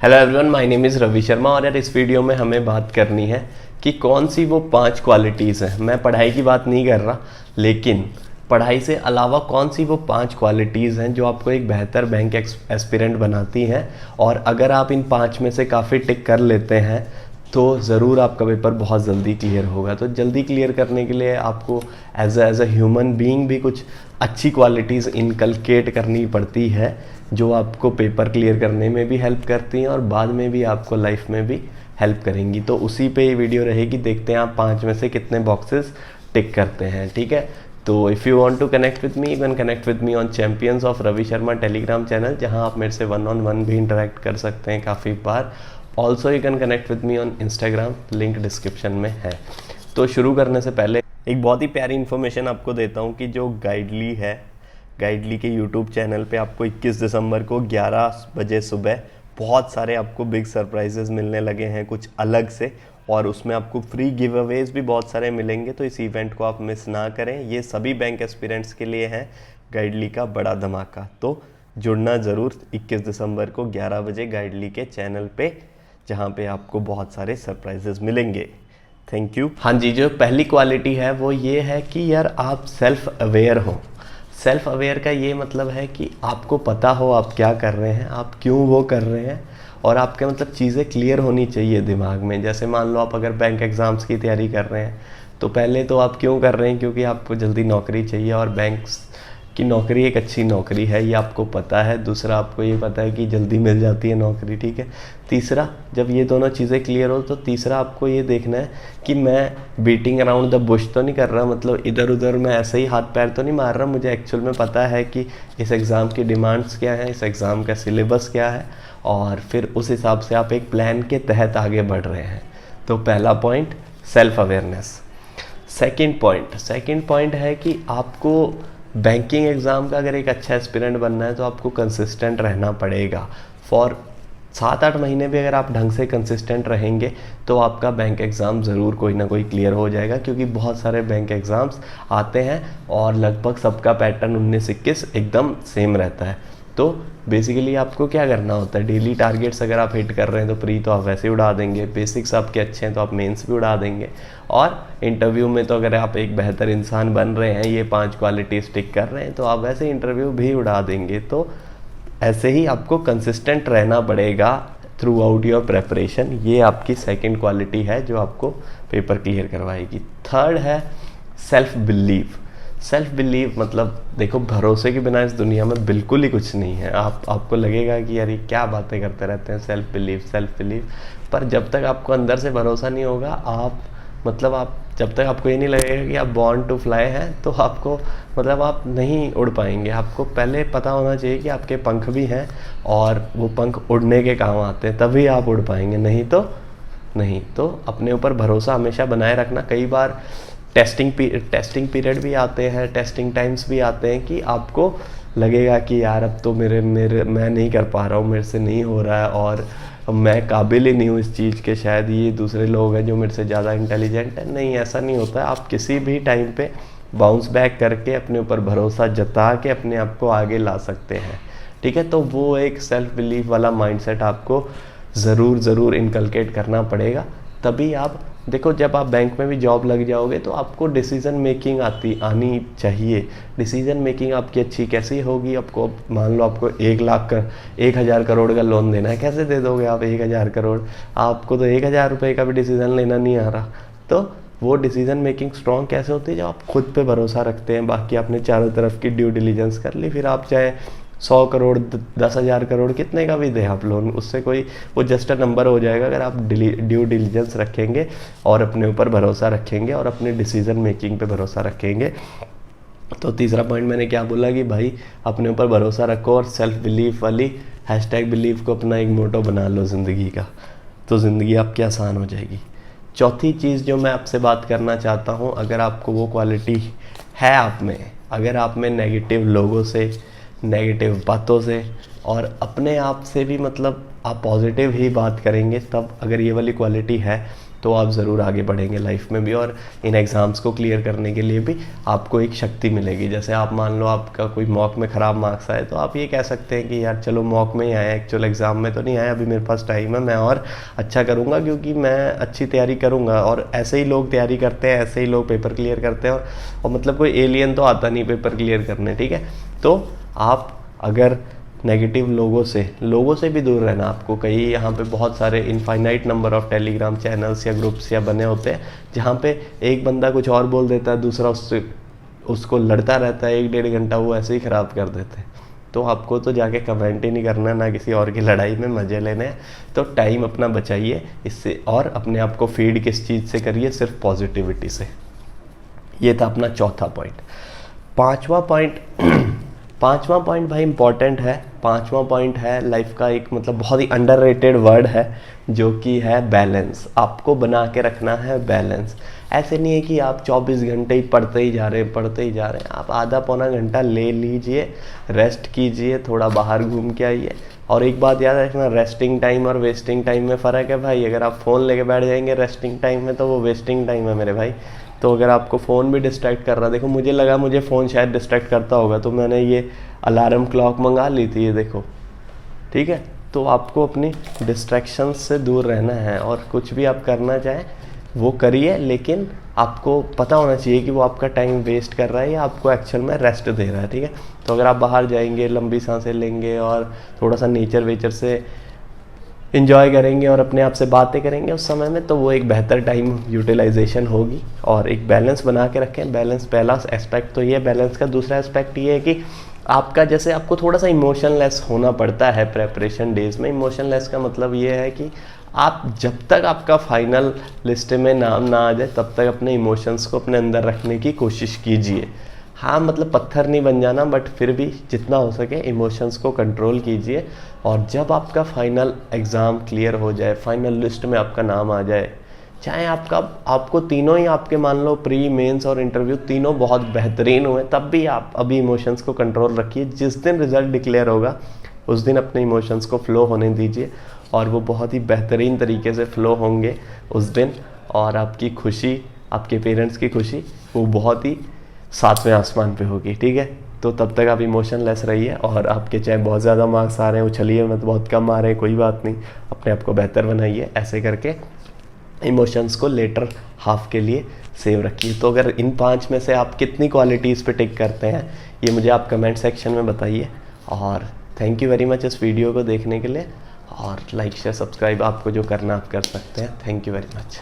Hello everyone, my name is Ravi Sharma और यार इस वीडियो में हमें बात करनी है कि कौन सी वो 5 क्वालिटीज़ हैं। मैं पढ़ाई की बात नहीं कर रहा, लेकिन पढ़ाई से अलावा कौन सी वो 5 क्वालिटीज़ हैं जो आपको एक बेहतर बैंक एस्पिरेंट बनाती हैं। और अगर आप इन 5 में से काफ़ी टिक कर लेते हैं तो ज़रूर आपका पेपर बहुत जल्दी क्लियर होगा। तो जल्दी क्लियर करने के लिए आपको एज अ ह्यूमन बीइंग भी कुछ अच्छी क्वालिटीज़ इनकलकेट करनी पड़ती है जो आपको पेपर क्लियर करने में भी हेल्प करती हैं और बाद में भी आपको लाइफ में भी हेल्प करेंगी। तो उसी पे ये वीडियो रहेगी, देखते हैं आप 5 में से कितने बॉक्सेस टिक करते हैं। ठीक है, तो if you want to connect with me, you can connect with me on champions of Ravi Sharma Telegram channel, जहां आप मेरे से 1-on-1 भी इंटरेक्ट कर सकते हैं काफ़ी बार। Also you can connect with me on Instagram, link description में है। तो शुरू करने से पहले एक बहुत ही प्यारी इन्फॉर्मेशन आपको देता हूँ कि जो गाइडली है, गाइडली के यूट्यूब चैनल पे आपको 21 दिसंबर को 11 बजे सुबह बहुत सारे आपको बिग सरप्राइजेस मिलने लगे हैं कुछ अलग से, और उसमें आपको फ्री गिव अवेज भी बहुत सारे मिलेंगे। तो इस इवेंट को आप मिस ना करें, ये सभी बैंक एस्पिरेंट्स के लिए है गाइडली का बड़ा धमाका। तो जुड़ना ज़रूर 21 दिसंबर को 11 बजे गाइडली के चैनल पे, जहाँ पे आपको बहुत सारे सरप्राइजेस मिलेंगे। Thank you. हाँ जी, जो पहली क्वालिटी है वो ये है कि यार आप सेल्फ अवेयर हो। सेल्फ अवेयर का ये मतलब है कि आपको पता हो आप क्या कर रहे हैं, आप क्यों वो कर रहे हैं, और आपके मतलब चीज़ें क्लियर होनी चाहिए दिमाग में। जैसे मान लो आप अगर बैंक एग्ज़ाम्स की तैयारी कर रहे हैं तो पहले तो आप क्यों कर रहे हैं, क्योंकि आपको जल्दी नौकरी चाहिए और बैंक्स की नौकरी एक अच्छी नौकरी है, ये आपको पता है। दूसरा, आपको ये पता है कि जल्दी मिल जाती है नौकरी। ठीक है, तीसरा, जब ये दोनों चीज़ें क्लियर हो तो तीसरा आपको ये देखना है कि मैं बीटिंग अराउंड द बुश तो नहीं कर रहा, मतलब इधर उधर मैं ऐसे ही हाथ पैर तो नहीं मार रहा। मुझे एक्चुअल में पता है कि इस एग्ज़ाम की डिमांड्स क्या हैं, इस एग्ज़ाम का सिलेबस क्या है, और फिर उस हिसाब से आप एक प्लान के तहत आगे बढ़ रहे हैं। तो पहला point self awareness. Second point है कि आपको बैंकिंग एग्ज़ाम का अगर एक अच्छा एस्पिरेंट बनना है तो आपको कंसिस्टेंट रहना पड़ेगा। फॉर 7-8 महीने भी अगर आप ढंग से कंसिस्टेंट रहेंगे तो आपका बैंक एग्ज़ाम ज़रूर कोई ना कोई क्लियर हो जाएगा, क्योंकि बहुत सारे बैंक एग्ज़ाम्स आते हैं और लगभग सबका पैटर्न 19-21 एकदम सेम रहता है। तो बेसिकली आपको क्या करना होता है, डेली टारगेट्स अगर आप हिट कर रहे हैं तो प्री तो आप वैसे ही उड़ा देंगे, बेसिक्स आपके अच्छे हैं तो आप मेंस भी उड़ा देंगे, और इंटरव्यू में तो अगर आप एक बेहतर इंसान बन रहे हैं, ये 5 क्वालिटीज़ टिक कर रहे हैं, तो आप वैसे इंटरव्यू भी उड़ा देंगे। तो ऐसे ही आपको कंसिस्टेंट रहना पड़ेगा थ्रू आउट योर प्रेपरेशन। ये आपकी सेकेंड क्वालिटी है जो आपको पेपर क्लियर करवाएगी। थर्ड है सेल्फ बिलीव। मतलब देखो, भरोसे के बिना इस दुनिया में बिल्कुल ही कुछ नहीं है। आपको लगेगा कि यार ये क्या बातें करते रहते हैं, सेल्फ बिलीव, पर जब तक आपको अंदर से भरोसा नहीं होगा, आप जब तक आपको ये नहीं लगेगा कि आप बॉर्न टू फ्लाई हैं, तो आपको आप नहीं उड़ पाएंगे। आपको पहले पता होना चाहिए कि आपके पंख भी हैं और वो पंख उड़ने के काम आते हैं, तभी आप उड़ पाएंगे, नहीं तो अपने ऊपर भरोसा हमेशा बनाए रखना। कई बार टेस्टिंग पीरियड भी आते हैं, टेस्टिंग टाइम्स भी आते हैं कि आपको लगेगा कि यार अब तो मेरे मैं नहीं कर पा रहा हूँ, मेरे से नहीं हो रहा है, और मैं काबिल ही नहीं हूँ इस चीज़ के, शायद ये दूसरे लोग हैं जो मेरे से ज़्यादा इंटेलिजेंट है। नहीं, ऐसा नहीं होता है। आप किसी भी टाइम पे बाउंस बैक करके अपने ऊपर भरोसा जता के अपने आप को आगे ला सकते हैं। ठीक है, तो वो एक सेल्फ बिलीफ वाला माइंडसेट आपको ज़रूर इनकलकेट करना पड़ेगा। तभी आप देखो, जब आप बैंक में भी जॉब लग जाओगे तो आपको डिसीज़न मेकिंग आनी चाहिए। डिसीज़न मेकिंग आपकी अच्छी कैसी होगी, आपको मान लो आपको 1,00,000 करोड़ का लोन देना है, कैसे दे दोगे आप 1,000 करोड़? आपको तो 1,000 रुपये का भी डिसीज़न लेना नहीं आ रहा। तो वो डिसीज़न मेकिंग स्ट्रॉन्ग कैसे होती है, जब आप खुद पे भरोसा रखते हैं, बाकी आपने चारों तरफ की ड्यू डिलीजेंस कर ली, फिर आप चाहे 100 करोड़ 10,000 करोड़ कितने का भी दे आप लोन, उससे कोई वो जस्ट अ नंबर हो जाएगा अगर आप ड्यू डिलीजेंस रखेंगे और अपने ऊपर भरोसा रखेंगे और अपने डिसीजन मेकिंग पे भरोसा रखेंगे। तो तीसरा पॉइंट मैंने क्या बोला कि भाई अपने ऊपर भरोसा रखो और सेल्फ बिलीफ वाली #बिलीव को अपना एक मोटो बना लो ज़िंदगी का, तो ज़िंदगी आपकी आसान हो जाएगी। चौथी चीज़ जो मैं आपसे बात करना चाहता हूँ, अगर आपको वो क्वालिटी है आप में, अगर आप में नेगेटिव लोगों से, नेगेटिव बातों से और अपने आप से भी मतलब आप पॉजिटिव ही बात करेंगे, तब अगर ये वाली क्वालिटी है तो आप ज़रूर आगे बढ़ेंगे लाइफ में भी, और इन एग्ज़ाम्स को क्लियर करने के लिए भी आपको एक शक्ति मिलेगी। जैसे आप मान लो आपका कोई मॉक में ख़राब मार्क्स आए, तो आप ये कह सकते हैं कि यार चलो मॉक में ही आया, एक्चुअल एग्ज़ाम में तो नहीं आया, अभी मेरे पास टाइम है, मैं और अच्छा करूँगा क्योंकि मैं अच्छी तैयारी करूँगा। और ऐसे ही लोग तैयारी करते हैं, ऐसे ही लोग पेपर क्लियर करते हैं, और मतलब कोई एलियन तो आता नहीं पेपर क्लियर करने, ठीक है। तो आप अगर नेगेटिव लोगों से भी दूर रहना आपको। कई यहाँ पे बहुत सारे infinite number of Telegram channels या ग्रुप्स या बने होते हैं, जहाँ पे एक बंदा कुछ और बोल देता है, दूसरा उसको लड़ता रहता है 1-1.5 घंटा, वो ऐसे ही ख़राब कर देते हैं। तो आपको तो जाके कमेंट ही नहीं करना, ना किसी और की लड़ाई में मज़े लेने हैं। तो टाइम अपना बचाइए इससे, और अपने आप को फीड किस चीज़ से करिए, सिर्फ पॉजिटिविटी से। ये था अपना चौथा पॉइंट। पांचवा पॉइंट भाई इंपॉर्टेंट है। पांचवा पॉइंट है लाइफ का एक मतलब बहुत ही अंडररेटेड वर्ड है, जो कि है बैलेंस। आपको बना के रखना है बैलेंस। ऐसे नहीं है कि आप 24 घंटे ही पढ़ते ही जा रहे हैं। आप आधा पौना घंटा ले लीजिए, रेस्ट कीजिए, थोड़ा बाहर घूम के आइए। और एक बात याद रखना, रेस्टिंग टाइम और वेस्टिंग टाइम में फ़र्क है भाई। अगर आप फ़ोन लेके बैठ जाएंगे रेस्टिंग टाइम में, तो वो वेस्टिंग टाइम है मेरे भाई। तो अगर आपको फ़ोन भी डिस्ट्रैक्ट कर रहा है, देखो मुझे लगा मुझे फ़ोन शायद डिस्ट्रैक्ट करता होगा, तो मैंने ये अलार्म क्लॉक मंगा ली थी, ये देखो, ठीक है। तो आपको अपनी डिस्ट्रैक्शंस से दूर रहना है, और कुछ भी आप करना चाहें वो करिए, लेकिन आपको पता होना चाहिए कि वो आपका टाइम वेस्ट कर रहा है या आपको एक्चुअल में रेस्ट दे रहा है, ठीक है। तो अगर आप बाहर जाएंगे, लंबी सांसें लेंगे और थोड़ा सा नेचर वेचर से इंजॉय करेंगे और अपने आप से बातें करेंगे उस समय में, तो वो एक बेहतर टाइम यूटिलाइजेशन होगी। और एक बैलेंस बना के रखें। बैलेंस पहला एस्पेक्ट तो ये बैलेंस का। दूसरा एस्पेक्ट ये है कि आपका जैसे आपको थोड़ा सा इमोशनलेस होना पड़ता है प्रेपरेशन डेज में। इमोशनलेस का मतलब ये है कि आप जब तक आपका फाइनल लिस्ट में नाम ना आ जाए, तब तक अपने इमोशंस को अपने अंदर रखने की कोशिश कीजिए। हाँ मतलब पत्थर नहीं बन जाना, बट फिर भी जितना हो सके इमोशंस को कंट्रोल कीजिए। और जब आपका फाइनल एग्ज़ाम क्लियर हो जाए, फाइनल लिस्ट में आपका नाम आ जाए, चाहे आपको तीनों ही आपके मान लो प्री मेंस और इंटरव्यू तीनों बहुत बेहतरीन हुए, तब भी आप अभी इमोशंस को कंट्रोल रखिए। जिस दिन रिज़ल्ट डिक्लेयर होगा उस दिन अपने इमोशंस को फ़्लो होने दीजिए, और वो बहुत ही बेहतरीन तरीके से फ़्लो होंगे उस दिन। और आपकी खुशी, आपके पेरेंट्स की खुशी, वो बहुत ही 7वें आसमान पे होगी, ठीक है। तो तब तक आप इमोशनलेस रहिए, और आपके चाहे बहुत ज़्यादा मार्क्स आ रहे हैं, उछलिए मत, बहुत कम आ रहे हैं, कोई बात नहीं, अपने आप को बेहतर बनाइए। ऐसे करके इमोशंस को लेटर हाफ के लिए सेव रखिए। तो अगर इन 5 में से आप कितनी क्वालिटीज़ पे टिक करते हैं, ये मुझे आप कमेंट सेक्शन में बताइए। और थैंक यू वेरी मच इस वीडियो को देखने के लिए, और लाइक शेयर सब्सक्राइब आपको जो करना आप कर सकते हैं। Thank you very much.